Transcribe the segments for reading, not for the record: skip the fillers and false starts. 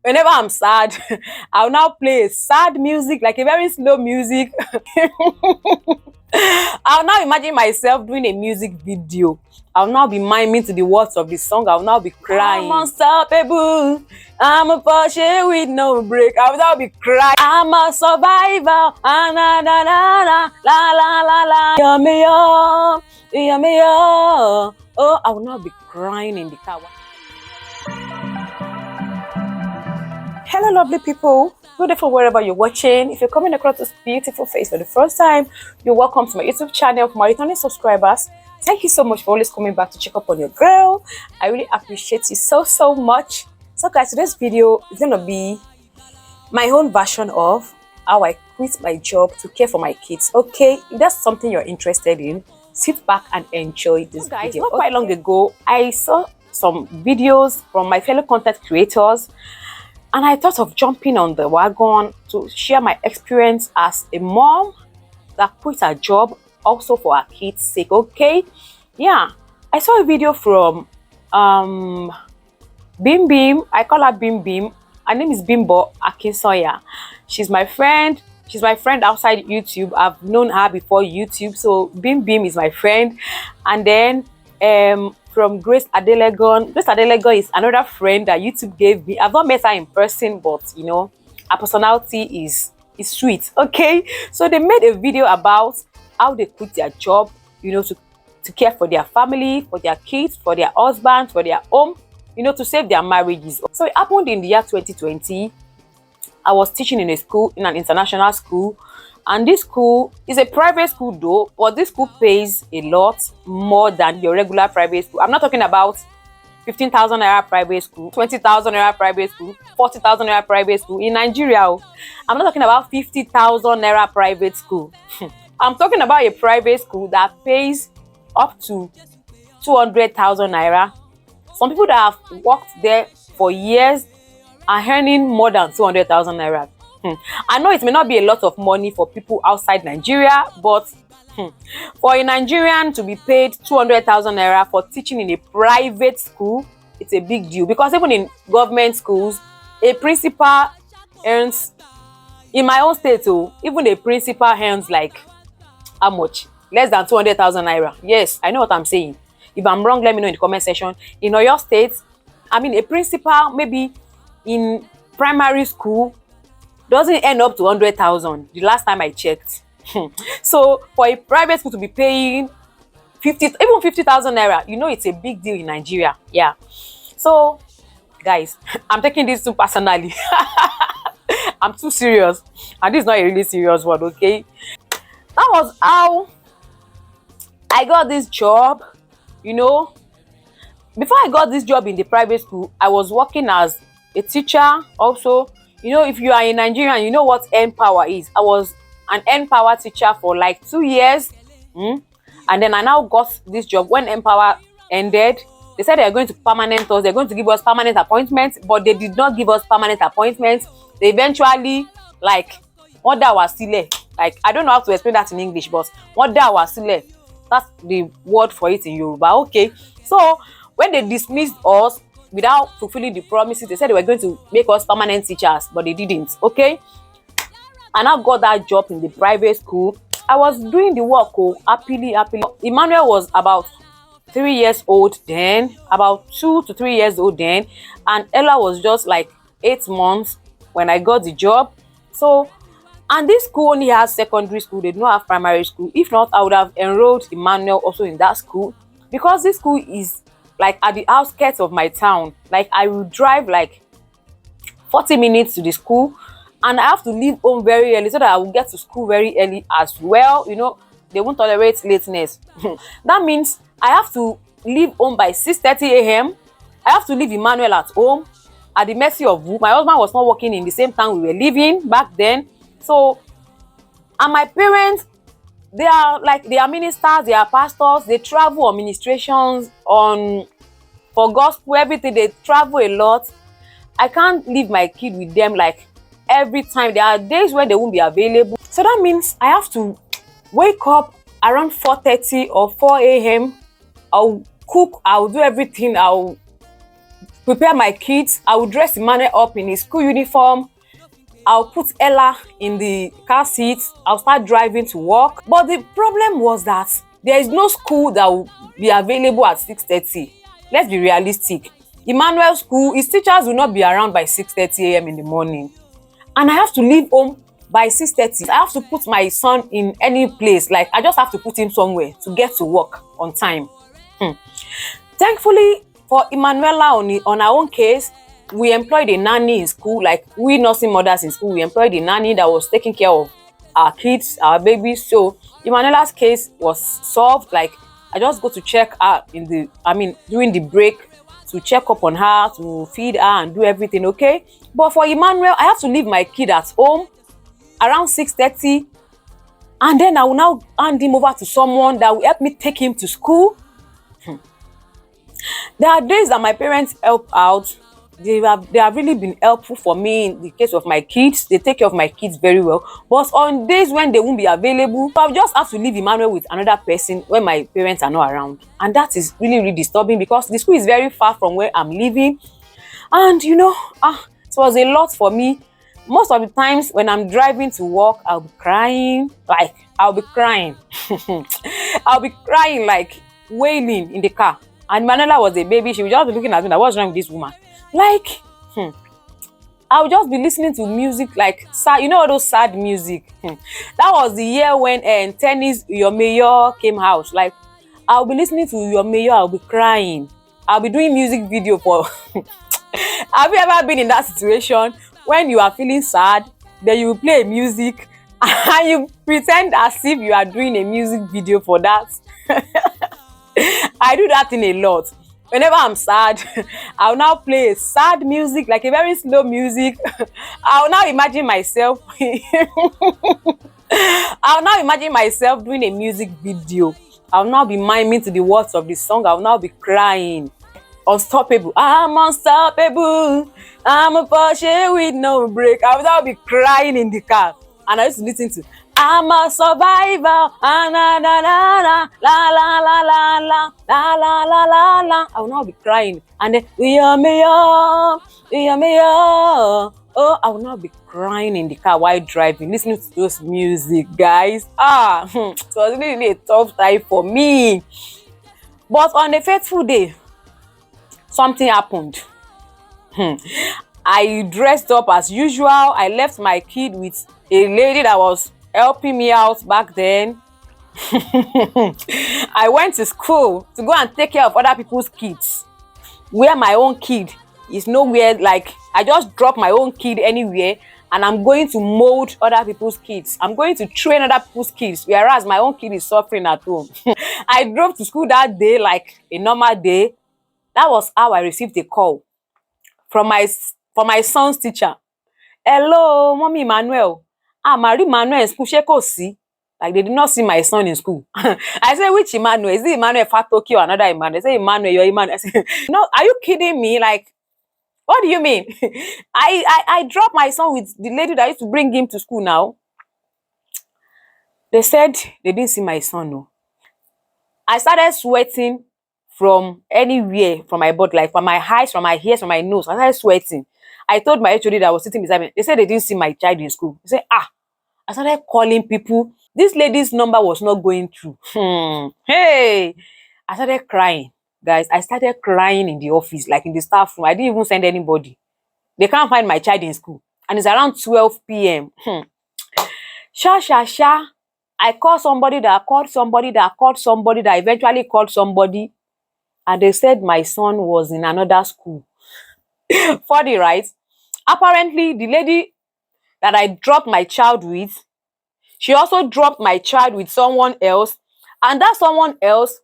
whenever I'm sad, I'll now play sad music, like a very slow music. I'll now imagine myself doing a music video. I'll now be miming to the words of the song. I'll now be crying. I'm unstoppable. I'm a Porsche with no break. I'll now be crying. I'm a survivor. Ah, na, na, na, na, la la la la. Yummy, yummy, oh, I will now be crying in the car. Hello, lovely people. Good day for wherever you're watching. If you're coming across this beautiful face for the first time, you're welcome to my YouTube channel. For my returning subscribers, thank you so much for always coming back to check up on your girl. I really appreciate you so much. So guys, today's video is going to be my own version of how I quit my job to care for my kids. Okay, if that's something you're interested in, sit back and enjoy this video. Not quite long ago, I saw some videos from my fellow content creators, and I thought of jumping on the wagon to share my experience as a mom that quit her job also for her kids' sake. Okay, yeah, I saw a video from Bim Bim. I call her Bim Bim. Her name is Bimbo Akinsoya. She's my friend. She's my friend outside YouTube. I've known her before YouTube, so Bim Bim is my friend. And then from Grace Adelegon. Grace Adelegon is another friend that YouTube gave me. I've not met her in person, but you know, her personality is sweet. Okay, so they made a video about how they quit their job, you know, to care for their family, for their kids, for their husbands, for their home, you know, to save their marriages. So it happened in the year 2020. I was teaching in a school, in an international school, and this school is a private school though, but this school pays a lot more than your regular private school. I'm not talking about 15,000 naira private school, 20,000 naira private school, 40,000 naira private school in Nigeria. I'm not talking about 50,000 naira private school. I'm talking about a private school that pays up to 200,000 naira. Some people that have worked there for years are earning more than 200,000 naira. I know it may not be a lot of money for people outside Nigeria, but for a Nigerian to be paid 200,000 naira for teaching in a private school, it's a big deal. Because even in government schools, a principal earns, in my own state, even a principal earns like, how much? Less than 200,000 naira. Yes, I know what I'm saying. If I'm wrong, let me know in the comment section. In your state, I mean, a principal maybe in primary school doesn't end up to 100,000 the last time I checked. So for a private school to be paying 50,000 naira, you know, it's a big deal in Nigeria. Yeah. So guys, I'm taking this too personally. I'm too serious, and this is not a really serious one. Okay, that was how I got this job. You know, before I got this job in the private school, I was working as a teacher also. You know, if you are in Nigeria, you know what N-Power is. I was an N-Power teacher for like 2 years. And then I now got this job. When N-Power ended, they said they're going to permanent us. They're going to give us permanent appointments, but they did not give us permanent appointments. They eventually, like, order wasile. Like, I don't know how to explain that in English, but order wasile. That's the word for it in Yoruba. Okay. So when they dismissed us without fulfilling the promises, they said they were going to make us permanent teachers, but they didn't. Okay, and I got that job in the private school. I was doing the work happily. Emmanuel was about 3 years old then, about 2 to 3 years old then, and Ella was just like 8 months when I got the job. So, and this school only has secondary school, they do not have primary school. If not, I would have enrolled Emmanuel also in that school, because this school is like at the outskirts of my town. Like, I will drive like 40 minutes to the school, and I have to leave home very early so that I will get to school very early as well. You know, they won't tolerate lateness. That means I have to leave home by 6:30 a.m. I have to leave Emmanuel at home at the mercy of who? My husband was not working in the same town we were living back then. So, and my parents, they are ministers, they are pastors, they travel on ministrations, for gospel, everything. They travel a lot. I can't leave my kid with them like every time. There are days when they won't be available. So that means I have to wake up around 4:30 or 4 a.m. I'll cook, I'll do everything, I'll prepare my kids. I will dress Emmanuel up in his school uniform. I'll put Ella in the car seat. I'll start driving to work. But the problem was that there is no school that will be available at 6:30. Let's be realistic. Emmanuel school, his teachers will not be around by 6:30 a.m. in the morning. And I have to leave home by 6:30. I have to put my son in any place. Like, I just have to put him somewhere to get to work on time. Thankfully for Emanuela, on our own case, we employed a nanny in school. Like, we nursing mothers in school, we employed a nanny that was taking care of our kids, our babies. So Emanuela's case was solved. Like, I just go to check her during the break, to check up on her, to feed her and do everything okay. But for Emmanuel, I have to leave my kid at home around 6:30, and then I will now hand him over to someone that will help me take him to school. There are days that my parents help out. They have really been helpful for me in the case of my kids. They take care of my kids very well. But on days when they won't be available, I'll just have to leave Emmanuel with another person when my parents are not around. And that is really, really disturbing, because the school is very far from where I'm living. And it was a lot for me. Most of the times when I'm driving to work, I'll be crying. I'll be crying. I'll be crying, like wailing in the car. And Manuela was a baby. She would just be looking at me like, what's wrong with this woman? Like, I would just be listening to music, like sad, all those sad music. That was the year when Tennis Your Mayor came out. Like, I'll be listening to Your Mayor, I'll be crying. I'll be doing music video for have you ever been in that situation when you are feeling sad, then you play music and you pretend as if you are doing a music video for that? I do that thing a lot. Whenever I'm sad, I'll now play sad music, like a very slow music. I'll now imagine myself doing a music video. I'll now be miming to the words of the song. I'll now be crying. Unstoppable. I'm unstoppable. I'm a Porsche with no brake. I will now be crying in the car. And I used to listen to I'm a survivor. La la la la la la la la la la la la la la. I will now be crying. And then we are mayor. Oh, I will now be crying in the car while driving, listening to those music, guys. It was really a tough time for me. But on a fateful day, something happened. I dressed up as usual. I left my kid with a lady that was helping me out back then. I went to school to go and take care of other people's kids, where my own kid is nowhere. Like, I just drop my own kid anywhere and I'm going to mold other people's kids. I'm going to train other people's kids, whereas my own kid is suffering at home. I drove to school that day like a normal day. That was how I received a call from my son's teacher. Hello, Mommy Emmanuel. Marie Emmanuel in school, she see. Like, they did not see my son in school. I said, which Emmanuel? Is it Emmanuel Fatoki or another Emmanuel? I said, Emmanuel, you're Emmanuel. I said, no, are you kidding me? Like, what do you mean? I dropped my son with the lady that used to bring him to school now. They said they didn't see my son, no. I started sweating from anywhere, from my body, like from my eyes, from my ears, from my nose. I started sweating. I told my HOD that was sitting beside me. They said they didn't see my child in school. They said, I started calling people. This lady's number was not going through. Hey, I started crying, guys. I started crying in the office, like in the staff room. I didn't even send anybody. They can't find my child in school. And it's around 12 p.m. I called somebody that called somebody that called somebody that eventually called somebody. And they said my son was in another school. Funny, right? Apparently, the lady that I dropped my child with, she also dropped my child with someone else. And that someone else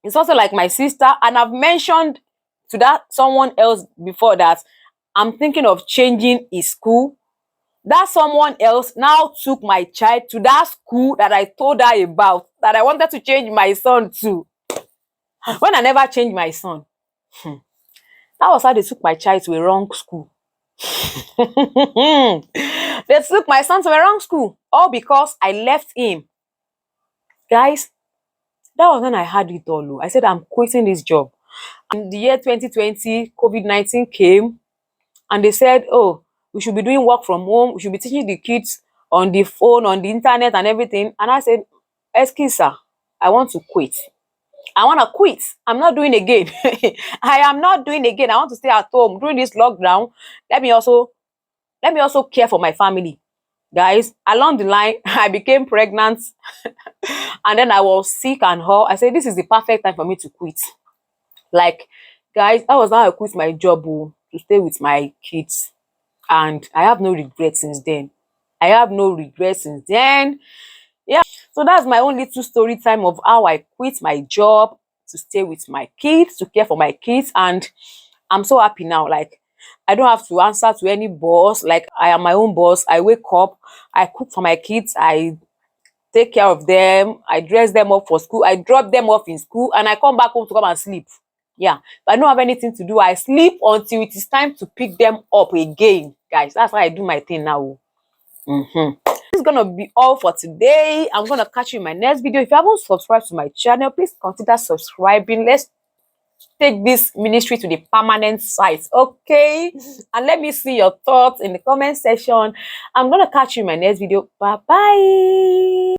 is also like my sister. And I've mentioned to that someone else before that I'm thinking of changing his school. That someone else now took my child to that school that I told her about, that I wanted to change my son to. When I never changed my son. That was how they took my child to a wrong school. They took my son to a wrong school. All because I left him. Guys, that was when I had it all. I said, I'm quitting this job. In the year 2020, COVID-19 came, and they said, oh, we should be doing work from home, we should be teaching the kids on the phone, on the internet and everything. And I said, excuse sir, I want to quit. I want to quit. I'm not doing again. I am not doing again. I want to stay at home during this lockdown. Let me also care for my family. Guys, along the line, I became pregnant and then I was sick and all. I said, this is the perfect time for me to quit. Like, guys, that was how I quit my job to stay with my kids. And I have no regrets since then. I have no regrets since then. Yeah. So that's my own little story time of how I quit my job to stay with my kids, to care for my kids. And I'm so happy now. Like, I don't have to answer to any boss. Like, I am my own boss. I wake up, I cook for my kids, I take care of them, I dress them up for school, I drop them off in school, and I come back home to come and sleep. Yeah, if I don't have anything to do, I sleep until it is time to pick them up again. Guys, that's how I do my thing now. This is gonna be all for today. I'm gonna catch you in my next video. If you haven't subscribed to my channel, please consider subscribing. Let's take this ministry to the permanent site, okay? And let me see your thoughts in the comment section. I'm gonna catch you in my next video. Bye bye.